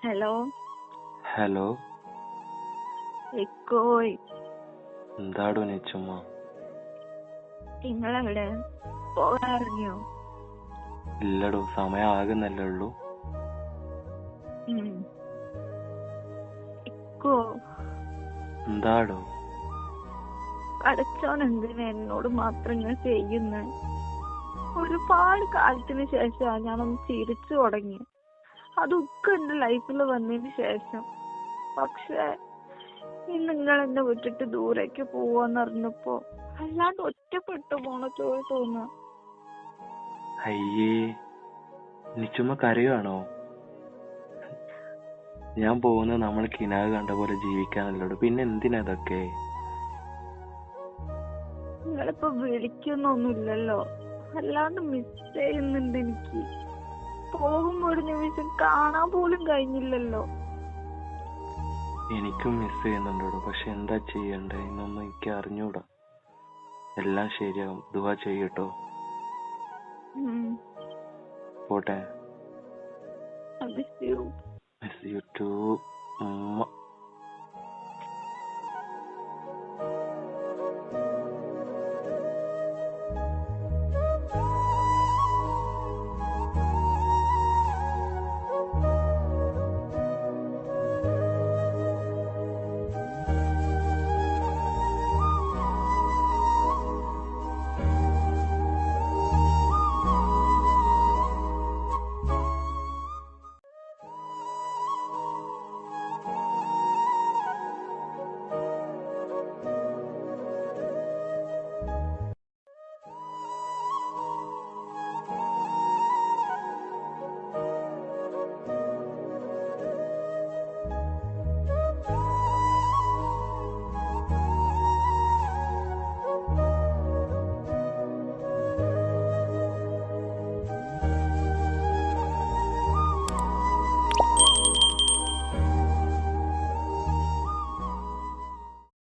Hello hello, എക്കോയ് എന്താടോ നെച്ചുമ്മ? നിങ്ങളെവിടെ പോകാറിഞ്ഞോ? ഇല്ലടോ, സമയം ആകുന്നല്ലേ ഉള്ളൂ. എക്കോ എന്താടോ? പഠിച്ചോൻ എന്തിനാ എന്നോട് മാത്രം ഇങ്ങനെ ചെയ്യുന്ന? ഒരുപാട് കാലത്തിന് ശേഷമാണ് ഞാനൊന്ന് ചിരിച്ചു തുടങ്ങി. അതൊക്കെ എന്റെ ലൈഫിൽ വന്നതിന് ശേഷം. പക്ഷെ നിങ്ങൾ എന്നെ വിട്ടിട്ട് ദൂരേക്ക് പോവാന്ന് അറിഞ്ഞപ്പോ അല്ലാണ്ട് ഒറ്റപ്പെട്ടു പോണ തോന്നുക. അയ്യേ, നെച്ചുമ്മ കരയുവാണോ? ഞാൻ പോകുന്നത് നമ്മൾ കിനാവ് കണ്ട പോലെ ജീവിക്കാനല്ലോടോ, പിന്നെ എന്തിനാ ഇതൊക്കെ? നിങ്ങളിപ്പോ വിളിക്കുന്നൊന്നുമില്ലല്ലോ, അല്ലാണ്ട് മിസ് ചെയ്യുന്നുണ്ട് എനിക്ക്. പോകുമ്പോ ഒരു നിമിഷം കാണാൻ പോലും കഴിഞ്ഞില്ലല്ലോ. എനിക്കും മിസ് ചെയ്യുന്നുണ്ടോ, പക്ഷെ എന്താ ചെയ്യണ്ടേ എന്നൊന്നും എനിക്ക് അറിഞ്ഞൂടാ. എല്ലാം ശരിയാവും, ദുആ ചെയ്യട്ടോ. പോട്ടെ. Miss you miss you to.